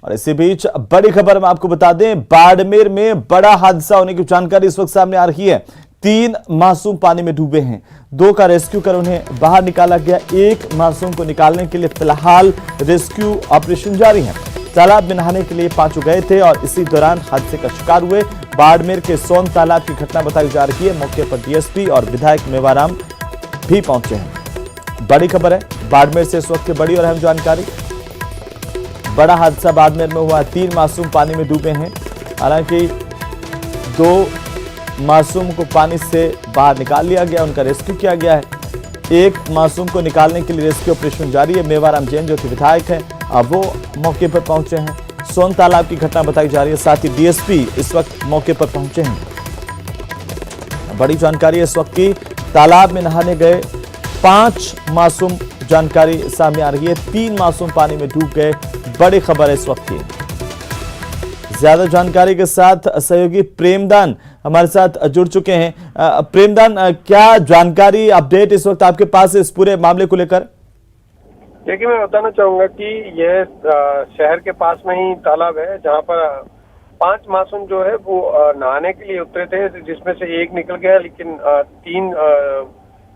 और इसी बीच बड़ी खबर हम आपको बता दें, बाड़मेर में बड़ा हादसा होने की जानकारी इस वक्त सामने आ रही है। 3 मासूम पानी में डूबे हैं, 2 का रेस्क्यू कर उन्हें बाहर निकाला गया। 1 मासूम को निकालने के लिए फिलहाल रेस्क्यू ऑपरेशन जारी है। तालाब में नहाने के लिए पांचों गए थे और इसी दौरान हादसे का शिकार हुए। बाड़मेर के सोन तालाब की घटना बताई जा रही है। मौके पर डीएसपी और विधायक मेवाराम भी पहुंचे हैं। बड़ी खबर है बाड़मेर से इस वक्त की बड़ी और अहम जानकारी। बड़ा हादसा बाड़मेर में हुआ, 3 मासूम पानी में डूबे हैं। हालांकि 2 मासूम को पानी से बाहर निकाल लिया गया, उनका रेस्क्यू किया गया है। 1 मासूम को निकालने के लिए रेस्क्यू ऑपरेशन जारी है। मेवाराम जैन जो कि विधायक हैं, अब वो मौके पर पहुंचे हैं। सोन तालाब की घटना बताई जा रही है, साथ ही डीएसपी इस वक्त मौके पर पहुंचे हैं। बड़ी जानकारी इस वक्त की, तालाब में नहाने गए 5 मासूम जानकारी सामने आ रही है। 3 मासूम पानी में डूब गए, बड़ी खबर है इस वक्त की। ज्यादा जानकारी के साथ सहयोगी प्रेमदान हमारे साथ जुड़ चुके हैं। प्रेमदान, क्या जानकारी अपडेट इस वक्त आपके पास है इस पूरे मामले को लेकर? देखिए, मैं बताना चाहूंगा कि यह शहर के पास में ही तालाब है, जहां पर 5 मासूम जो है वो नहाने के लिए उतरे थे, जिसमें से 1 निकल गया, लेकिन 3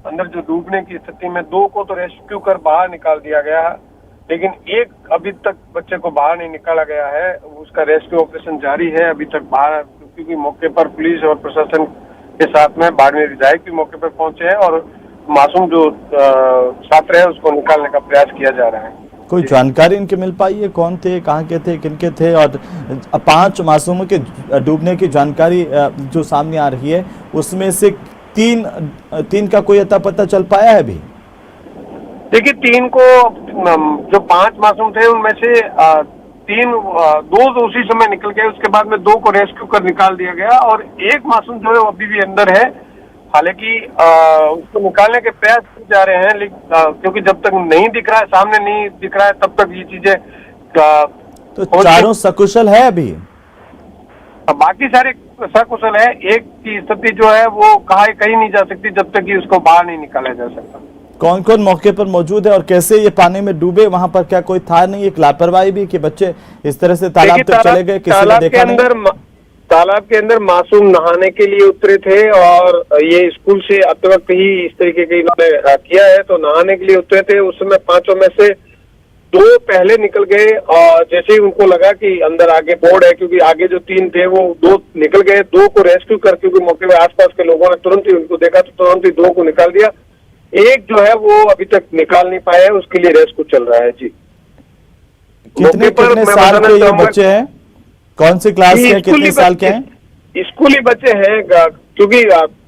अंदर जो डूबने की स्थिति में 2 को तो रेस्क्यू कर बाहर निकाल दिया गया है, लेकिन 1 अभी तक बच्चे को बाहर नहीं निकाला गया है। उसका रेस्क्यू ऑपरेशन जारी है अभी तक बाहर, क्योंकि मौके पर पुलिस और प्रशासन के साथ में बाड़मेर विधायक भी मौके पर पहुंचे हैं और मासूम जो छात्र है उसको निकालने का प्रयास किया जा रहा है। कोई जानकारी इनके मिल पाई है, कौन थे, कहाँ के थे, किनके थे? और 5 मासूमों के डूबने की जानकारी जो सामने आ रही है, उसमें से 3 का कोई अता पता चल पाया है अभी? देखिए, 3 को, जो 5 मासूम थे उनमें से 2 तो उसी समय निकल गए, उसके बाद में 2 को रेस्क्यू कर निकाल दिया गया और 1 मासूम जो है वो अभी भी अंदर है। हालांकि उसको निकालने के प्रयास किए जा रहे हैं, लेकिन क्योंकि जब तक नहीं दिख रहा है, सामने नहीं दिख रहा है, तब तक ये चीजें तो चारों सकुशल है अभी? बाकी सारे सकुशल है। 1 की स्थिति जो है वो कहीं नहीं जा सकती जब तक कि उसको बाहर नहीं निकाला जा सकता। कौन कौन मौके पर मौजूद है और कैसे ये पानी में डूबे? वहां पर क्या कोई था नहीं, एक लापरवाही भी कि बच्चे इस तरह से तालाब तक चले गए, किसी ने देखा नहीं? तालाब के अंदर मासूम नहाने के लिए उतरे थे और ये स्कूल से आते वक्त ही इस तरीके के इन्होंने किया है, तो नहाने के लिए उतरे थे। उस समय 5 में से 2 पहले निकल गए और जैसे ही उनको लगा कि अंदर आगे बोर्ड है, क्योंकि आगे जो 3 थे वो 2 निकल गए। 2 को रेस्क्यू कर, क्योंकि मौके पर आसपास के लोगों ने तुरंत ही उनको देखा तो तुरंत ही 2 को निकाल दिया। 1 जो है वो अभी तक निकाल नहीं पाया है, उसके लिए रेस्क्यू चल रहा है। जी, कितने साल के ये बच्चे हैं? कौन सी क्लास के, कितने साल के हैं? स्कूली बच्चे हैं, क्योंकि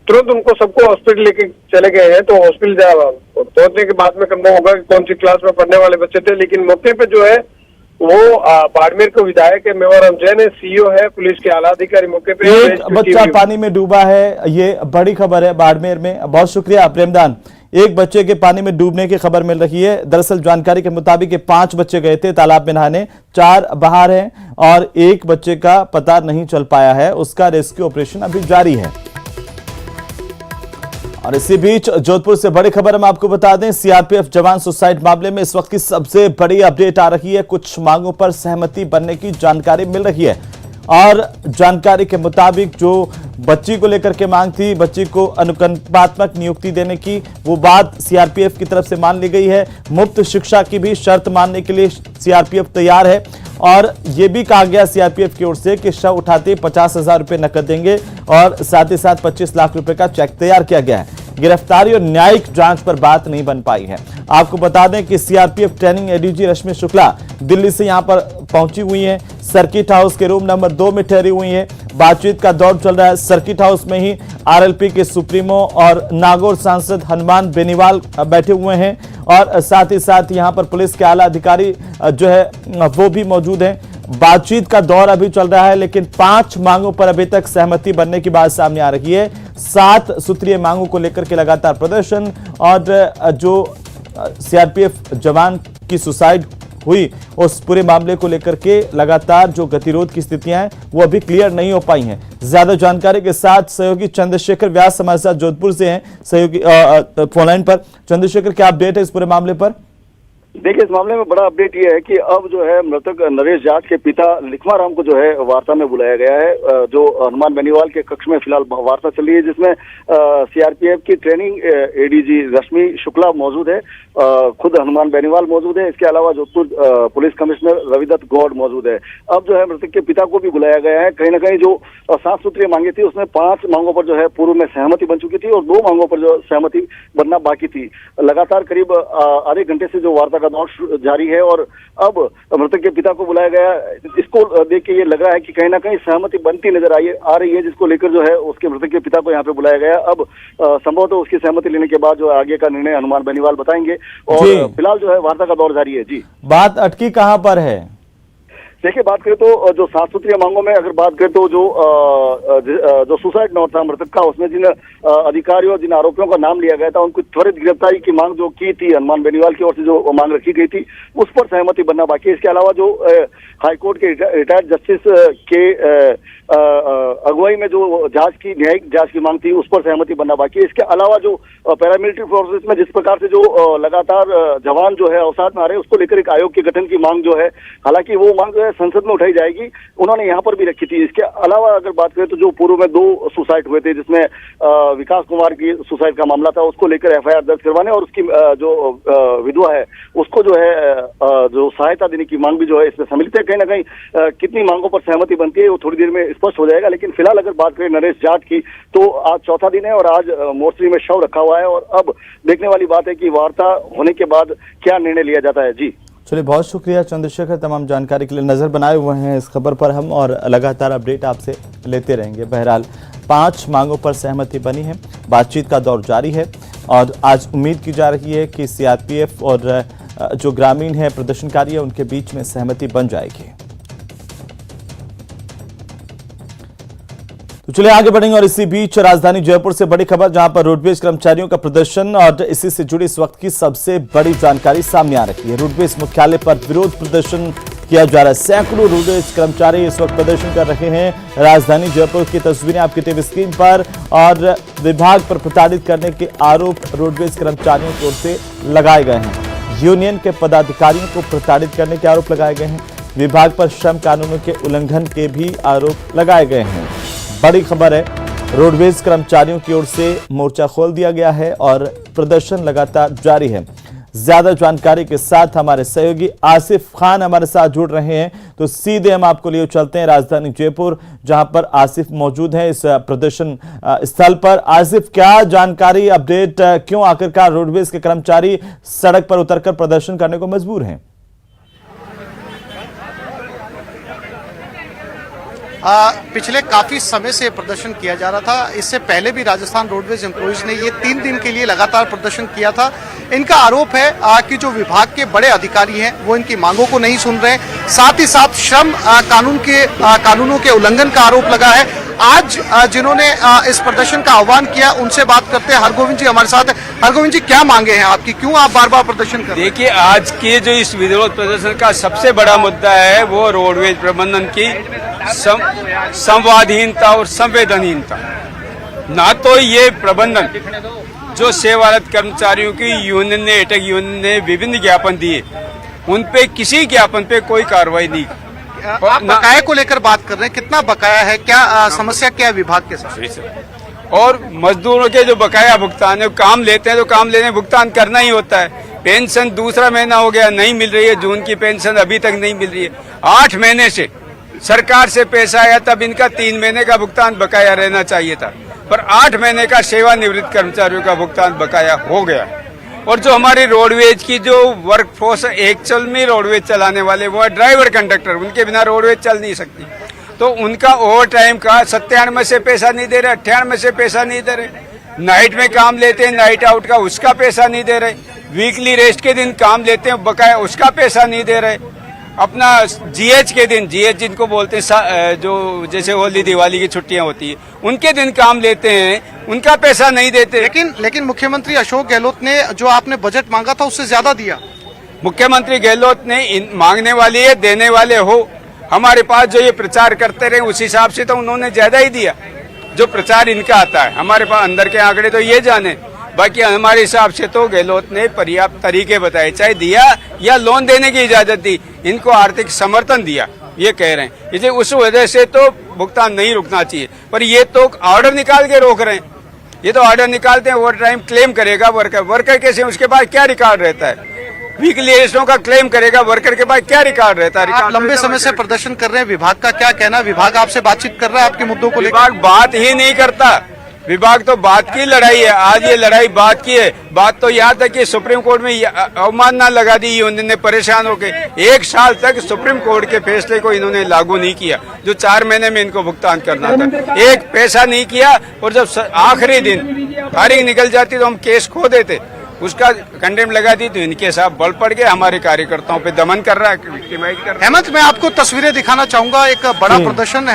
तुरंत उनको सबको हॉस्पिटल लेके चले गए हैं, तो हॉस्पिटल पहुंचने के बाद में कंफर्म होगा कि कौन सी क्लास में पढ़ने वाले बच्चे थे। लेकिन मौके पे जो है वो बाड़मेर के विधायक है मेवाराम जैन है, सीईओ है, पुलिस के आला अधिकारी मौके पे। एक बच्चा पानी में डूबा है, ये बड़ी खबर है बाड़मेर में। बहुत शुक्रिया प्रेमदान। 1 बच्चे के पानी में डूबने की खबर मिल रही है। दरअसल जानकारी के मुताबिक 5 बच्चे गए थे तालाब में नहाने, 4 बाहर हैं और 1 बच्चे का पता नहीं चल पाया है, उसका रेस्क्यू ऑपरेशन अभी जारी है। और इसी बीच जोधपुर से बड़ी खबर हम आपको बता दें, सीआरपीएफ जवान सुसाइड मामले में इस वक्त की सबसे बड़ी अपडेट आ रही है। कुछ मांगों पर सहमति बनने की जानकारी मिल रही है और जानकारी के मुताबिक जो बच्ची को लेकर के मांग थी, बच्ची को अनुकंपात्मक नियुक्ति देने की, वो बात सीआरपीएफ की तरफ से मान ली गई है। मुफ्त शिक्षा की भी शर्त मानने के लिए सीआरपीएफ तैयार है और ये भी कहा गया सीआरपीएफ की ओर से कि शव उठाते 50,000 रुपए नकद देंगे और साथ ही साथ 25 लाख रुपए का चेक तैयार किया गया है। गिरफ्तारी और न्यायिक जांच पर बात नहीं बन पाई है। आपको बता दें कि सीआरपीएफ ट्रेनिंग एडीजी रश्मि शुक्ला दिल्ली से यहां पर पहुंची हुई हैं, सर्किट हाउस के रूम नंबर 2 में ठहरी हुई हैं। बातचीत का दौर चल रहा है। सर्किट हाउस में ही आरएलपी के सुप्रीमो और नागौर सांसद हनुमान बेनीवाल बैठे हुए हैं और साथ ही साथ यहां पर पुलिस के आला अधिकारी जो है वो भी मौजूद हैं। बातचीत का दौर अभी चल रहा है, लेकिन 5 मांगों पर अभी तक सहमति बनने की बात सामने आ रही है। 7 सूत्रीय मांगों को लेकर के लगातार प्रदर्शन और जो सीआरपीएफ जवान की सुसाइड हुई उस पूरे मामले को लेकर के लगातार जो गतिरोध की स्थितियां हैं वो अभी क्लियर नहीं हो पाई हैं। ज्यादा जानकारी के साथ सहयोगी चंद्रशेखर व्यास हमारे साथ जोधपुर से हैं, सहयोगी फोनलाइन पर। चंद्रशेखर, क्या अपडेट है इस पूरे मामले पर? देखिए, इस मामले में बड़ा अपडेट ये है कि अब जो है मृतक नरेश जाट के पिता लिखमाराम को जो है वार्ता में बुलाया गया है। जो हनुमान बेनीवाल के कक्ष में फिलहाल वार्ता चल रही है, जिसमें सीआरपीएफ की ट्रेनिंग एडीजी रश्मि शुक्ला मौजूद है, खुद हनुमान बेनीवाल मौजूद है, इसके अलावा जोधपुर पुलिस कमिश्नर रविदत्त गौड़ मौजूद है। अब जो है मृतक के पिता को भी बुलाया गया है। कहीं ना कहीं जो 7 सूत्रीय मांगे थी उसमें 5 मांगों पर जो है पूर्व में सहमति बन चुकी थी और 2 मांगों पर जो सहमति बनना बाकी थी। लगातार करीब आधे घंटे से जो वार्ता का दौर जारी है और अब मृतक के पिता को बुलाया गया। इसको देख के ये लग रहा है कि कहीं ना कहीं सहमति बनती नजर आ रही है, जिसको लेकर जो है उसके मृतक के पिता को यहाँ पे बुलाया गया। अब संभवतः उसकी सहमति लेने के बाद जो आगे का निर्णय हनुमान बेनीवाल बताएंगे और फिलहाल जो है वार्ता का दौर जारी है। जी, बात अटकी कहाँ पर है? देखिए, बात करें तो जो 7 सूत्रीय मांगों में अगर बात करें तो जो सुसाइड नोट था मृतक का, उसमें जिन अधिकारियों जिन आरोपियों का नाम लिया गया था उनको त्वरित गिरफ्तारी की मांग जो की थी हनुमान बेनीवाल की ओर से जो मांग रखी गई थी उस पर सहमति बनना बाकी है। इसके अलावा जो हाईकोर्ट के रिटायर्ड जस्टिस के अगुवाई में जो न्यायिक जांच की मांग थी उस पर सहमति बनना बाकी है। इसके अलावा जो पैरामिलिट्री फोर्सेस में जिस प्रकार से जो लगातार जवान जो है अवसाद में आ रहे हैं उसको लेकर एक आयोग के गठन की मांग जो है, हालांकि वो मांग जो है संसद में उठाई जाएगी, उन्होंने यहाँ पर भी रखी थी। इसके अलावा अगर बात करें तो जो पूर्व में 2 सुसाइड हुए थे, जिसमें विकास कुमार की सुसाइड का मामला था, उसको लेकर एफआईआर दर्ज करवाने और उसकी जो विधवा है उसको जो है जो सहायता देने की मांग भी जो है इसमें सम्मिलित है। कहीं ना कहीं कितनी मांगों पर सहमति बनती है वो थोड़ी देर में स्पष्ट हो जाएगा, लेकिन फिलहाल अगर बात करें नरेश जाट की तो आज चौथा दिन है और आज मोर्चरी में शव रखा हुआ है और अब देखने वाली बात है कि वार्ता होने के बाद क्या निर्णय लिया जाता है। जी, चलिए, बहुत शुक्रिया चंद्रशेखर, तमाम जानकारी के लिए। नजर बनाए हुए हैं इस खबर पर हम और लगातार अपडेट आपसे लेते रहेंगे। बहरहाल 5 मांगों पर सहमति बनी है, बातचीत का दौर जारी है और आज उम्मीद की जा रही है कि सीआरपीएफ और जो ग्रामीण है प्रदर्शनकारी है उनके बीच में सहमति बन जाएगी। तो चलिए आगे बढ़ेंगे और इसी बीच राजधानी जयपुर से बड़ी खबर, जहां पर रोडवेज कर्मचारियों का प्रदर्शन और इसी से जुड़ी इस वक्त की सबसे बड़ी जानकारी सामने आ रही है। रोडवेज मुख्यालय पर विरोध प्रदर्शन किया जा रहा है। सैकड़ों रोडवेज कर्मचारी इस वक्त प्रदर्शन कर रहे हैं। राजधानी जयपुर की तस्वीरें आपकी टीवी स्क्रीन पर और विभाग पर प्रताड़ित करने के आरोप रोडवेज कर्मचारियों की ओर से लगाए गए हैं। यूनियन के पदाधिकारियों को प्रताड़ित करने के आरोप लगाए गए हैं। विभाग पर श्रम कानूनों के उल्लंघन के भी आरोप लगाए गए हैं। बड़ी खबर है, रोडवेज कर्मचारियों की ओर से मोर्चा खोल दिया गया है और प्रदर्शन लगातार जारी है। ज्यादा जानकारी के साथ हमारे सहयोगी आसिफ खान हमारे साथ जुड़ रहे हैं, तो सीधे हम आपको लिए चलते हैं राजधानी जयपुर, जहां पर आसिफ मौजूद है इस प्रदर्शन स्थल पर। आसिफ, क्या जानकारी, अपडेट, क्यों आखिरकार रोडवेज के कर्मचारी सड़क पर उतरकर प्रदर्शन करने को मजबूर हैं? पिछले काफी समय से प्रदर्शन किया जा रहा था। इससे पहले भी राजस्थान रोडवेज एम्प्लॉइज ने ये 3 दिन के लिए लगातार प्रदर्शन किया था। इनका आरोप है कि जो विभाग के बड़े अधिकारी हैं वो इनकी मांगों को नहीं सुन रहे, साथ ही साथ श्रम कानूनों के उल्लंघन का आरोप लगा है। आज जिन्होंने इस प्रदर्शन का आह्वान किया उनसे बात करते हैं। हरगोविंद जी हमारे साथ है। हरगोविंद जी, क्या मांगे हैं आपकी, क्यों आप बार बार प्रदर्शन कर रहे हैं? देखिए, आज के जो इस विरोध प्रदर्शन का सबसे बड़ा मुद्दा है वो रोडवेज प्रबंधन की संवादहीनता और संवेदनहीनता। ना तो ये प्रबंधन जो सेवारत कर्मचारियों की यूनियन ने, एटक यूनियन ने विभिन्न ज्ञापन दिए, उन पे किसी ज्ञापन पे कोई कार्रवाई नहीं। आप बकाये को लेकर बात कर रहे हैं, कितना बकाया है, क्या समस्या क्या है विभाग के साथ? और मजदूरों के जो बकाया भुगतान है, काम लेते हैं तो काम लेने भुगतान करना ही होता है। पेंशन दूसरा महीना हो गया नहीं मिल रही है, जून की पेंशन अभी तक नहीं मिल रही है। 8 महीने से सरकार से पैसा आया, तब इनका 3 महीने का भुगतान बकाया रहना चाहिए था, पर 8 महीने का सेवानिवृत्त कर्मचारियों का भुगतान बकाया हो गया। और जो हमारी रोडवेज की जो वर्कफोर्स एक्चुअल में रोडवेज चलाने वाले वो है ड्राइवर कंडक्टर, उनके बिना रोडवेज चल नहीं सकती। तो उनका ओवर टाइम का 97 से पैसा नहीं दे रहे, 98 से पैसा नहीं दे रहे। नाइट में काम लेते हैं, नाइट आउट का उसका पैसा नहीं दे रहे। वीकली रेस्ट के दिन काम लेते हैं, बकाया उसका पैसा नहीं दे रहे। अपना जीएच के दिन, जीएच जिनको बोलते हैं जो जैसे होली दिवाली की छुट्टियां होती है उनके दिन काम लेते हैं, उनका पैसा नहीं देते। लेकिन मुख्यमंत्री अशोक गहलोत ने जो आपने बजट मांगा था उससे ज्यादा दिया। मुख्यमंत्री गहलोत ने मांगने वाले है, देने वाले हो। हमारे पास जो ये प्रचार करते रहे उस हिसाब से तो उन्होंने ज्यादा ही दिया। जो प्रचार इनका आता है, हमारे पास अंदर के आंकड़े तो ये जाने बाकी हमारे हिसाब से तो गहलोत ने पर्याप्त तरीके बताए, चाहे दिया या लोन देने की इजाजत दी, इनको आर्थिक समर्थन दिया, ये कह रहे हैं। इसे उस वजह से तो भुगतान नहीं रुकना चाहिए, पर ये तो ऑर्डर निकाल के रोक रहे हैं। ये तो ऑर्डर निकालते हैं, ओवर टाइम क्लेम करेगा वर्कर कैसे, उसके पास क्या रिकॉर्ड रहता है? वीकली रेस्टों का क्लेम करेगा, वर्कर के पास क्या रिकॉर्ड रहता है? आप लंबे समय से प्रदर्शन कर रहे हैं, विभाग का क्या कहना? विभाग आपसे बातचीत कर रहा है आपके मुद्दों को लेकर? विभाग बात ही नहीं करता। विभाग तो बात की लड़ाई है, आज ये लड़ाई बात की है। बात तो यहाँ तक कि सुप्रीम कोर्ट में अवमानना लगा दी यूनियन ने परेशान होकर। 1 साल तक सुप्रीम कोर्ट के फैसले को इन्होंने लागू नहीं किया, जो 4 महीने में इनको भुगतान करना था। 1 पैसा नहीं किया, और जब आखिरी दिन तारीख निकल जाती तो हम केस खो देते। उसका कंडेम लगा दी तो इनके साथ बल पड़ गए, हमारे कार्यकर्ताओं पे दमन कर रहा है, विक्टिमाइज कर रहा है। हेमंत, मैं आपको तस्वीरें दिखाना चाहूंगा। एक बड़ा प्रदर्शन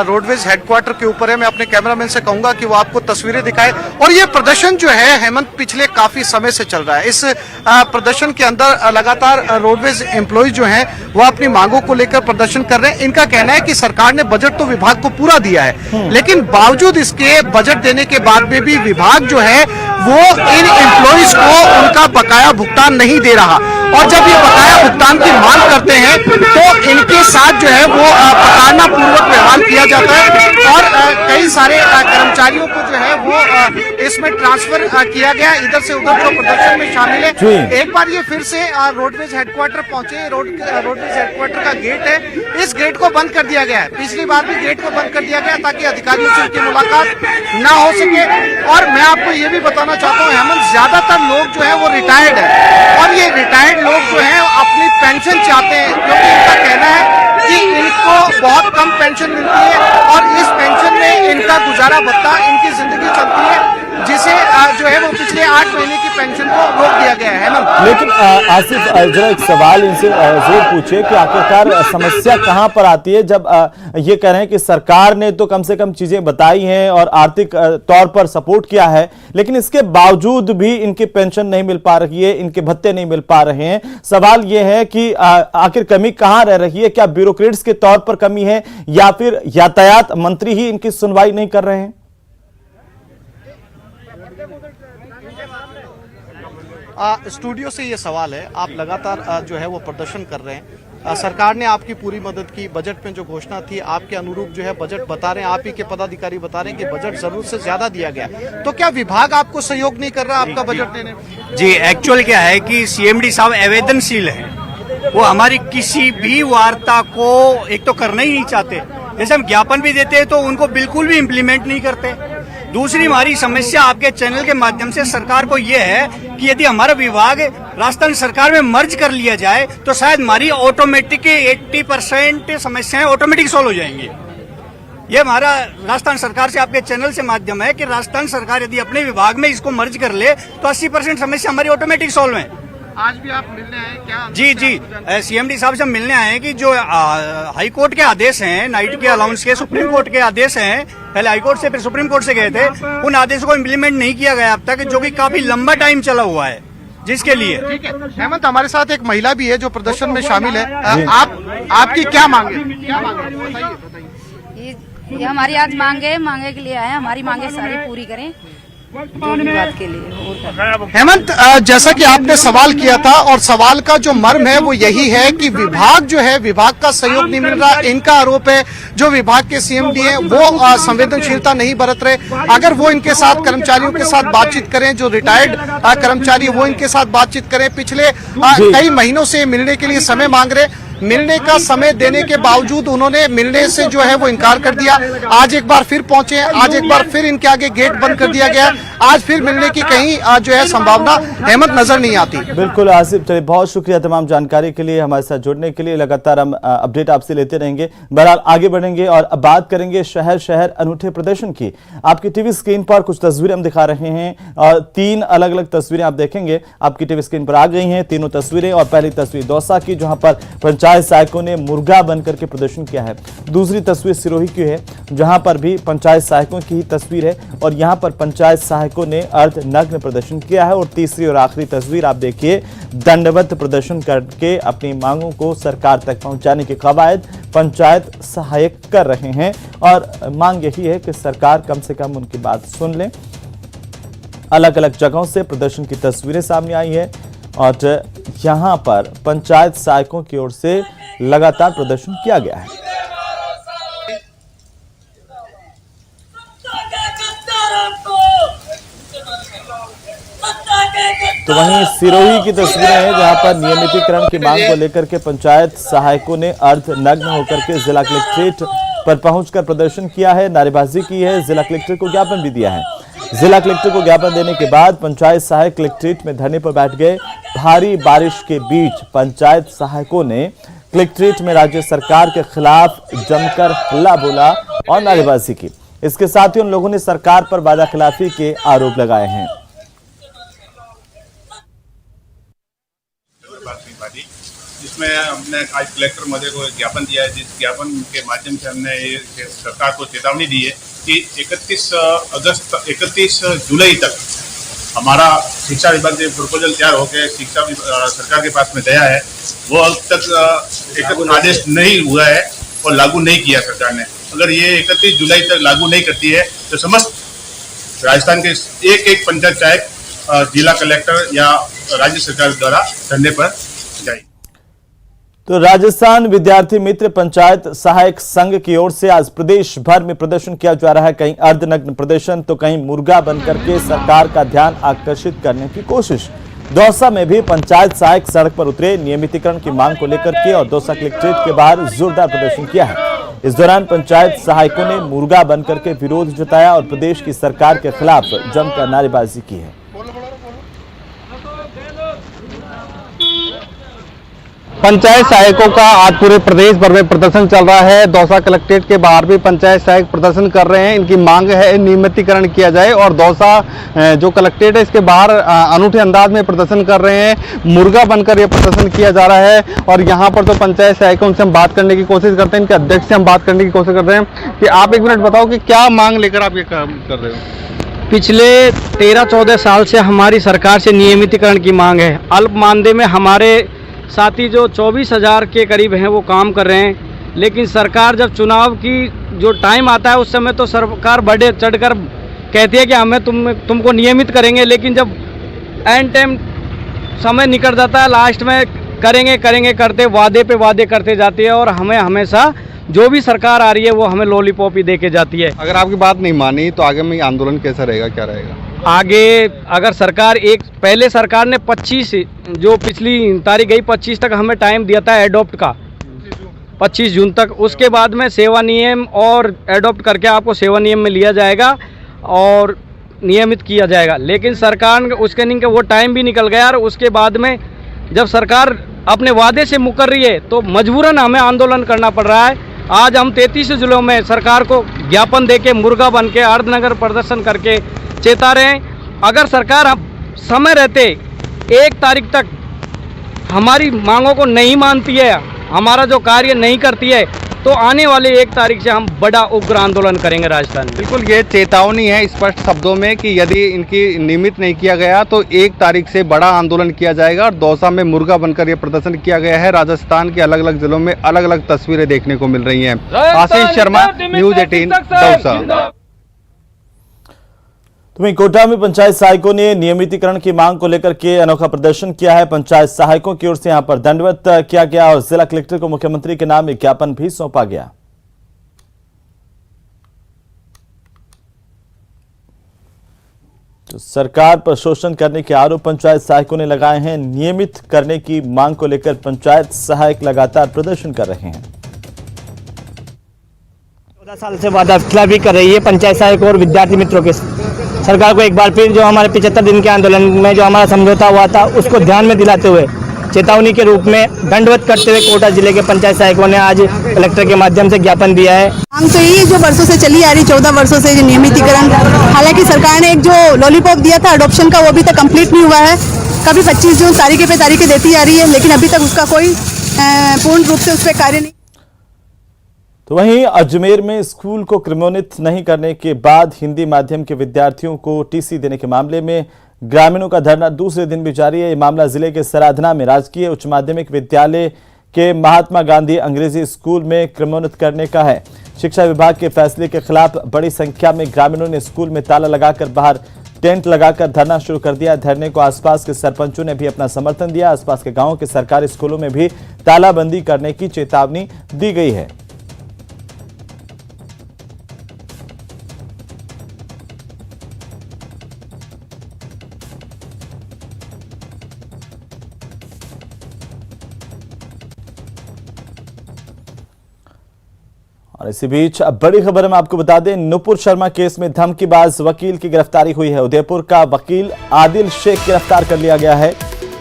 रोडवेज हेडक्वार्टर के ऊपर है। मैं अपने कैमरामैन से कहूंगा कि वो आपको तस्वीरें दिखाए। और ये प्रदर्शन जो है हेमंत, पिछले काफी समय से चल रहा है। इस प्रदर्शन के अंदर लगातार रोडवेज एम्प्लॉय जो है वो अपनी मांगों को लेकर प्रदर्शन कर रहे हैं। इनका कहना है कि सरकार ने बजट तो विभाग को पूरा दिया है, लेकिन बावजूद इसके बजट देने के बाद में भी विभाग जो है वो इन एम्प्लॉयज को उनका बकाया भुगतान नहीं दे रहा। और जब ये बकाया भुगतान की मांग करते हैं तो इनके साथ जो है वो प्रताड़ना पूर्वक व्यवहार किया जाता है। और कई सारे कर्मचारियों को जो है वो इसमें ट्रांसफर किया गया इधर से उधर, जो प्रदर्शन में शामिल है। एक बार ये फिर से रोडवेज हेडक्वार्टर पहुंचे। रोडवेज हेडक्वार्टर का गेट है, इस गेट को बंद कर दिया गया है। पिछली बार भी गेट को बंद कर दिया गया ताकि अधिकारियों से उनकी मुलाकात न हो सके। और मैं आपको ये भी बताना चाहता हूँ हेमंत, ज्यादातर लोग जो है वो रिटायर्ड है, और ये रिटायर्ड लोग जो हैं अपनी पेंशन चाहते हैं, क्योंकि इनका कहना है कि इनको बहुत कम पेंशन मिलती है और इस पेंशन में इनका गुजारा भत्ता, इनकी जिंदगी चलती है, जिसे जो है वो पिछले 8 महीने की पेंशन को रोक दिया गया है ना। लेकिन आसिफ, जरा एक सवाल इनसे जरूर पूछे कि आखिरकार समस्या कहां पर आती है, जब ये कह रहे हैं कि सरकार ने तो कम से कम चीजें बताई हैं और आर्थिक तौर पर सपोर्ट किया है, लेकिन इसके बावजूद भी इनकी पेंशन नहीं मिल पा रही है, इनके भत्ते नहीं मिल पा रहे हैं। सवाल यह है कि आखिर कमी कहां रह रही है? क्या ब्यूरोक्रेट्स के तौर पर कमी है, या फिर यातायात मंत्री ही इनकी सुनवाई नहीं कर रहे हैं? स्टूडियो से ये सवाल है, आप लगातार जो है वो प्रदर्शन कर रहे हैं। सरकार ने आपकी पूरी मदद की, बजट में जो घोषणा थी आपके अनुरूप जो है बजट बता रहे हैं, आप ही के पदाधिकारी बता रहे हैं कि बजट जरूरत से ज्यादा दिया गया, तो क्या विभाग आपको सहयोग नहीं कर रहा आपका बजट देने में? जी, एक्चुअल क्या है कि सीएमडी साहब संवेदनशील है, वो हमारी किसी भी वार्ता को एक तो करना ही नहीं चाहते। जैसे हम ज्ञापन भी देते हैं तो उनको बिल्कुल भी इम्प्लीमेंट नहीं करते। दूसरी हमारी समस्या आपके चैनल के माध्यम से सरकार को यह है कि यदि हमारा विभाग राजस्थान सरकार में मर्ज कर लिया जाए तो शायद हमारी ऑटोमेटिक 80% समस्याएं ऑटोमेटिक सॉल्व हो जाएंगी। ये हमारा राजस्थान सरकार से आपके चैनल से माध्यम है कि राजस्थान सरकार यदि अपने विभाग में इसको मर्ज कर ले तो 80% समस्या हमारी ऑटोमेटिक सॉल्व है। आज भी आप मिलने आए क्या? जी, सीएमडी साहब से हम मिलने आए हैं कि जो हाई कोर्ट के आदेश हैं, नाइट के अलाउंस के, सुप्रीम कोर्ट के आदेश हैं, पहले हाई कोर्ट से फिर सुप्रीम कोर्ट से गए थे, उन आदेशों को इम्प्लीमेंट नहीं किया गया अब तक, जो कि काफी लंबा टाइम चला हुआ है, जिसके लिए। ठीक है हेमंत, हमारे साथ एक महिला भी है जो प्रदर्शन में शामिल है। आपकी क्या मांगे? ये हमारी आज मांगे के लिए आए हैं, हमारी मांगे सारी पूरी करें जो भी बात के लिए। हेमंत, जैसा कि आपने सवाल किया था और सवाल का जो मर्म है वो यही है कि विभाग जो है, विभाग का सहयोग नहीं मिल रहा। इनका आरोप है जो विभाग के सीएमडी हैं वो संवेदनशीलता नहीं बरत रहे। अगर वो इनके साथ कर्मचारियों के साथ बातचीत करें, जो रिटायर्ड कर्मचारी वो इनके साथ बातचीत करें, पिछले कई महीनों से मिलने के लिए समय मांग रहे, मिलने का समय देने के बावजूद उन्होंने मिलने से जो है वो इनकार कर दिया। आज एक बार फिर पहुंचे, आज एक बार फिर इनके आगे गेट बंद कर दिया गया। आज फिर मिलने की कहीं जो है संभावना हेमंत नजर नहीं आती। बिल्कुल आसिफ, चलिए बहुत शुक्रिया तमाम जानकारी के लिए, हमारे साथ जुड़ने के लिए। लगातार हम अपडेट आपसे लेते रहेंगे। बहरहाल आगे बढ़ेंगे और अब बात करेंगे शहर शहर अनूठे प्रदर्शन की। आपकी टीवी स्क्रीन पर कुछ तस्वीरें हम दिखा रहे हैं और 3 अलग अलग तस्वीरें आप देखेंगे आपकी टीवी स्क्रीन पर आ गई हैं, तीनों तस्वीरें। और पहली तस्वीर दौसा की, जहां पर पंचायत सहायकों ने मुर्गा बनकर के प्रदर्शन किया है। दूसरी तस्वीर सिरोही की है, जहां पर भी पंचायत सहायकों की ही तस्वीर है और यहां पर पंचायत सहायकों ने अर्ध नग्न प्रदर्शन किया है। और तीसरी और आखिरी तस्वीर आप देखिए, दंडवत प्रदर्शन करके अपनी मांगों को सरकार तक पहुंचाने के कवायद पंचायत सहायक कर रहे हैं और मांग यही है कि सरकार कम से कम उनकी बात सुन ले। अलग अलग जगहों से प्रदर्शन की तस्वीरें सामने आई है और यहां पर पंचायत सहायकों की ओर से लगातार प्रदर्शन किया गया है। तो वहीं सिरोही की तस्वीरें हैं जहां पर नियमितीकरण की मांग को लेकर के पंचायत सहायकों ने अर्धनग्न होकर के जिला कलेक्ट्रेट पर पहुंचकर प्रदर्शन किया है, नारेबाजी की है, जिला कलेक्टर को ज्ञापन भी दिया है। जिला कलेक्टर को ज्ञापन देने के बाद पंचायत सहायक कलेक्ट्रेट में धरने पर बैठ गए। भारी बारिश के बीच पंचायत सहायकों ने कलेक्ट्रेट में राज्य सरकार के खिलाफ जमकर हल्ला बोला और नारेबाजी की। इसके साथ ही उन लोगों ने सरकार पर वादा खिलाफी के आरोप लगाए हैं। जिसमें हमने आज कलेक्टर महोदय को ज्ञापन दिया है, जिस ज्ञापन के माध्यम से हमने ये सरकार को चेतावनी दी है कि 31 जुलाई तक हमारा शिक्षा विभाग से प्रपोजल तैयार होकर शिक्षा सरकार के पास में गया है, वो अब तक एक आदेश नहीं हुआ है और लागू नहीं किया सरकार ने। अगर ये 31 जुलाई तक लागू नहीं करती है तो समस्त राजस्थान के एक पंचायत सहायक जिला कलेक्टर या राज्य सरकार द्वारा धरने पर जाएगी। तो राजस्थान विद्यार्थी मित्र पंचायत सहायक संघ की ओर से आज प्रदेश भर में प्रदर्शन किया जा रहा है। कहीं अर्धनग्न प्रदर्शन तो कहीं मुर्गा बनकर के सरकार का ध्यान आकर्षित करने की कोशिश। दौसा में भी पंचायत सहायक सड़क पर उतरे, नियमितीकरण की मांग को लेकर के और दौसा कलेक्ट्रेट के बाहर जोरदार प्रदर्शन किया है। इस दौरान पंचायत सहायकों ने मुर्गा बनकर के विरोध जताया और प्रदेश की सरकार के खिलाफ जमकर नारेबाजी की है। पंचायत सहायकों का आज पूरे प्रदेश भर में प्रदर्शन चल रहा है। दौसा कलेक्ट्रेट के बाहर भी पंचायत सहायक प्रदर्शन कर रहे हैं। इनकी मांग है नियमितीकरण किया जाए और दौसा जो कलेक्ट्रेट है इसके बाहर अनूठे अंदाज में प्रदर्शन कर रहे हैं। मुर्गा बनकर ये प्रदर्शन किया जा रहा है और यहाँ पर तो पंचायत सहायकों से हम बात करने की कोशिश करते हैं, इनके अध्यक्ष से हम बात करने की कोशिश करते हैं कि आप एक मिनट बताओ कि क्या मांग लेकर आप ये काम कर रहे हो। पिछले 13-14 साल से हमारी सरकार से नियमितीकरण की मांग है। अल्प मानदेय में हमारे साथी जो 24,000 के करीब हैं वो काम कर रहे हैं, लेकिन सरकार जब चुनाव की जो टाइम आता है उस समय तो सरकार बढ़े चढ़कर कहती है कि हमें तुमको नियमित करेंगे, लेकिन जब एंड टाइम समय निकल जाता है लास्ट में करेंगे करते वादे पे वादे करते जाती है और हमें हमेशा जो भी सरकार आ रही है वो हमें लॉलीपॉप ही दे के जाती है। अगर आपकी बात नहीं मानी तो आगे में आंदोलन कैसा रहेगा, क्या रहेगा? आगे अगर सरकार पहले सरकार ने 25 जो पिछली तारीख गई 25 तक हमें टाइम दिया था एडॉप्ट का, 25 जून तक। उसके बाद में सेवा नियम और एडॉप्ट करके आपको सेवा नियम में लिया जाएगा और नियमित किया जाएगा, लेकिन सरकार उसके नहीं वो टाइम भी निकल गया और उसके बाद में जब सरकार अपने वादे से मुकर रही है तो मजबूरन हमें आंदोलन करना पड़ रहा है। आज हम 33 जिलों में सरकार को ज्ञापन देके मुर्गा बन के अर्धनगर प्रदर्शन करके चेता रहे हैं। अगर सरकार समय रहते 1 तारीख तक हमारी मांगों को नहीं मानती है, हमारा जो कार्य नहीं करती है, तो आने वाले 1 तारीख से हम बड़ा उग्र आंदोलन करेंगे राजस्थान में। बिल्कुल ये चेतावनी है स्पष्ट शब्दों में कि यदि इनकी नियमित नहीं किया गया तो 1 तारीख से बड़ा आंदोलन किया जाएगा और दौसा में मुर्गा बनकर ये प्रदर्शन किया गया है। राजस्थान के अलग अलग जिलों में अलग अलग तस्वीरें देखने को मिल रही हैं। आशीष शर्मा, न्यूज़ 18 दौसा। तो वहीं कोटा में पंचायत सहायकों ने नियमितीकरण की मांग को लेकर के अनोखा प्रदर्शन किया है। पंचायत सहायकों की ओर से यहां पर दंडवत किया गया और जिला कलेक्टर को मुख्यमंत्री के नाम एक ज्ञापन भी सौंपा गया। तो सरकार पर शोषण करने के आरोप पंचायत सहायकों ने लगाए हैं। नियमित करने की मांग को लेकर पंचायत सहायक लगातार प्रदर्शन कर रहे हैं। 14 साल से वादाखिलाफी कर रही है पंचायत सहायक और विद्यार्थी मित्रों के। सरकार को एक बार फिर जो हमारे 75 दिन के आंदोलन में जो हमारा समझौता हुआ था उसको ध्यान में दिलाते हुए चेतावनी के रूप में दंडवत करते हुए कोटा जिले के पंचायत सहायकों ने आज कलेक्टर के माध्यम से ज्ञापन दिया है। मांग तो ये जो वर्षों से चली आ रही 14 वर्षों से जो नियमितीकरण, हालांकि सरकार ने एक जो लॉलीपॉप दिया था अडॉप्शन का वो अभी तक कंप्लीट नहीं हुआ है। कभी 25 जून तारीखें पे तारीखें देती आ रही है, लेकिन अभी तक उसका कोई पूर्ण रूप से उस पर कार्य नहीं। तो वहीं अजमेर में स्कूल को क्रमोन्नत नहीं करने के बाद हिंदी माध्यम के विद्यार्थियों को टीसी देने के मामले में ग्रामीणों का धरना दूसरे दिन भी जारी है। ये मामला जिले के सराधना में राजकीय उच्च माध्यमिक विद्यालय के महात्मा गांधी अंग्रेजी स्कूल में क्रमोन्नत करने का है। शिक्षा विभाग के फैसले के खिलाफ बड़ी संख्या में ग्रामीणों ने स्कूल में ताला लगाकर बाहर टेंट लगाकर धरना शुरू कर दिया। धरने को आसपास के सरपंचों ने भी अपना समर्थन दिया। आसपास के गांवों के सरकारी स्कूलों में भी तालाबंदी करने की चेतावनी दी गई है। और इसी बीच अब बड़ी खबर हम आपको बता दें, नुपुर शर्मा केस में धमकीबाज वकील की गिरफ्तारी हुई है। उदयपुर का वकील आदिल शेख गिरफ्तार कर लिया गया है।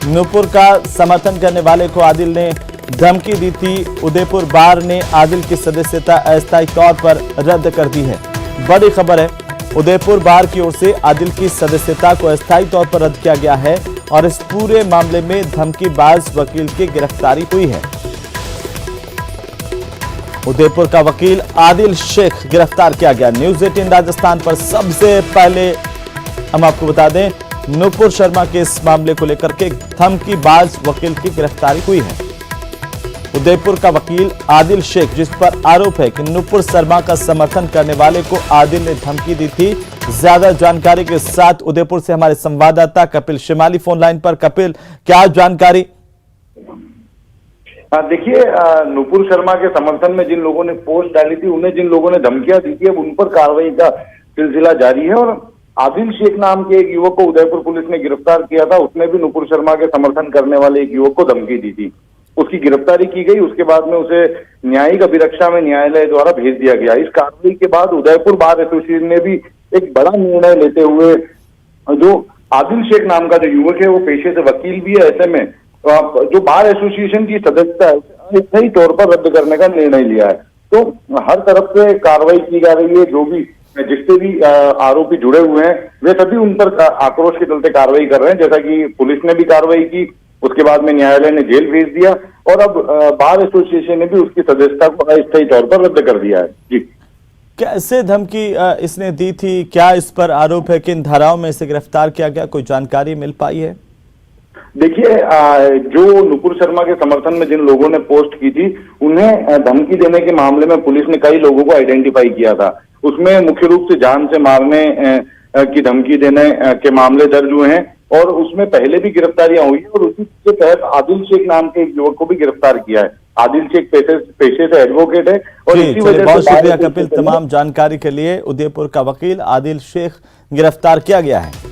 नुपुर का समर्थन करने वाले को आदिल ने धमकी दी थी। उदयपुर बार ने आदिल की सदस्यता अस्थायी तौर पर रद्द कर दी है। बड़ी खबर है, उदयपुर बार की ओर से आदिल की सदस्यता को अस्थायी तौर पर रद्द किया गया है और इस पूरे मामले में धमकीबाज वकील की गिरफ्तारी हुई है। उदयपुर का वकील आदिल शेख गिरफ्तार किया गया। न्यूज़ 18 राजस्थान पर सबसे पहले हम आपको बता दें, नुपुर शर्मा के इस मामले को लेकर के धमकीबाज वकील की गिरफ्तारी हुई है। उदयपुर का वकील आदिल शेख, जिस पर आरोप है कि नुपुर शर्मा का समर्थन करने वाले को आदिल ने धमकी दी थी। ज्यादा जानकारी के साथ उदयपुर से हमारे संवाददाता कपिल शिमाली फोन लाइन पर। कपिल, क्या जानकारी? देखिए, नुपुर शर्मा के समर्थन में जिन लोगों ने पोस्ट डाली थी, उन्हें जिन लोगों ने धमकियां दी थी, अब उन पर कार्रवाई का सिलसिला जारी है। और आदिल शेख नाम के एक युवक को उदयपुर पुलिस ने गिरफ्तार किया था। उसने भी नुपुर शर्मा के समर्थन करने वाले एक युवक को धमकी दी थी। उसकी गिरफ्तारी की गई। उसके बाद में उसे न्यायिक अभिरक्षा में न्यायालय द्वारा भेज दिया गया। इस कार्रवाई के बाद उदयपुर बार एसोसिएशन ने भी एक बड़ा निर्णय लेते हुए, जो आदिल शेख नाम का जो युवक है वो पेशे से वकील भी है, ऐसे में जो बार एसोसिएशन की सदस्यता है अस्थायी तौर पर रद्द करने का निर्णय लिया है। तो हर तरफ से कार्रवाई की जा रही है। जो भी जिससे भी आरोपी जुड़े हुए हैं वे सभी उन पर आक्रोश के चलते कार्रवाई कर रहे हैं। जैसा कि पुलिस ने भी कार्रवाई की, उसके बाद में न्यायालय ने जेल भेज दिया और अब बार एसोसिएशन ने भी उसकी सदस्यता को अस्थायी तौर पर रद्द कर दिया है। जी, कैसे धमकी इसने दी थी? क्या इस पर आरोप है? किन धाराओं में इसे गिरफ्तार किया गया? कोई जानकारी मिल पाई है? देखिए, जो नुपुर शर्मा के समर्थन में जिन लोगों ने पोस्ट की थी, उन्हें धमकी देने के मामले में पुलिस ने कई लोगों को आइडेंटिफाई किया था। उसमें मुख्य रूप से जान से मारने की धमकी देने के मामले दर्ज हुए हैं और उसमें पहले भी गिरफ्तारियां हुई और उसी के तहत आदिल शेख नाम के एक युवक को भी गिरफ्तार किया है। आदिल शेख पेशे से एडवोकेट है और इसी वजह से बहुत शुक्रिया कपिल तमाम जानकारी के लिए। उदयपुर का वकील आदिल शेख गिरफ्तार किया गया है।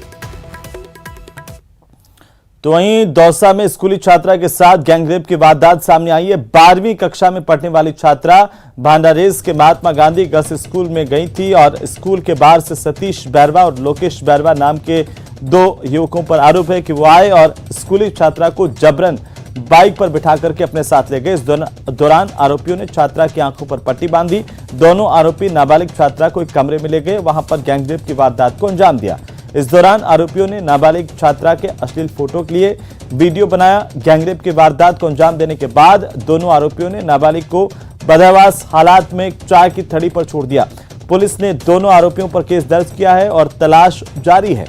तो वहीं दौसा में स्कूली छात्रा के साथ गैंगरेप की वारदात सामने आई है। 12वीं कक्षा में पढ़ने वाली छात्रा भांडारेज के महात्मा गांधी गर्ल्स स्कूल में गई थी और स्कूल के बाहर से सतीश बैरवा और लोकेश बैरवा नाम के दो युवकों पर आरोप है कि वो आए और स्कूली छात्रा को जबरन बाइक पर बिठा करके अपने साथ ले गए। इस दौरान आरोपियों ने छात्रा की आंखों पर पट्टी बांधी। दोनों आरोपी नाबालिग छात्रा को एक कमरे में ले गए, वहां पर गैंगरेप की वारदात को अंजाम दिया। इस दौरान आरोपियों ने नाबालिग छात्रा के अश्लील फोटो के लिए वीडियो बनाया। गैंगरेप की वारदात को अंजाम देने के बाद दोनों आरोपियों ने नाबालिग को बदहवास हालात में चाय की थड़ी पर छोड़ दिया। पुलिस ने दोनों आरोपियों पर केस दर्ज किया है और तलाश जारी है।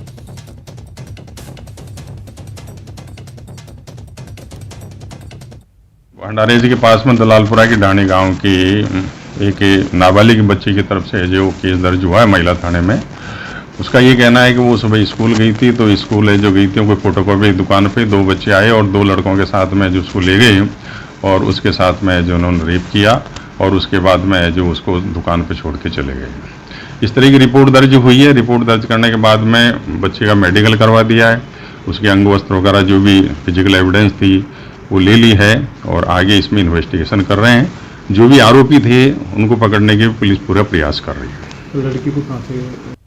भंडारेज के पास में दलालपुरा की ढाणी गांव की एक नाबालिग बच्ची की तरफ से जो केस दर्ज हुआ है महिला थाने में, उसका ये कहना है कि वो सुबह स्कूल गई थी, तो स्कूल है जो गई थी कोई फोटोकॉपी दुकान पे दो बच्चे आए और दो लड़कों के साथ में जो उसको ले गए और उसके साथ में जो उन्होंने रेप किया और उसके बाद में जो उसको दुकान पे छोड़ के चले गए। इस तरह की रिपोर्ट दर्ज हुई है। रिपोर्ट दर्ज करने के बाद में बच्चे का मेडिकल करवा दिया है। उसके अंग वस्त्र वगैरह जो भी फिजिकल एविडेंस थी वो ले ली है और आगे इसमें इन्वेस्टिगेशन कर रहे हैं। जो भी आरोपी थे उनको पकड़ने के पुलिस पूरा प्रयास कर रही है। तो लड़की को कहाँ से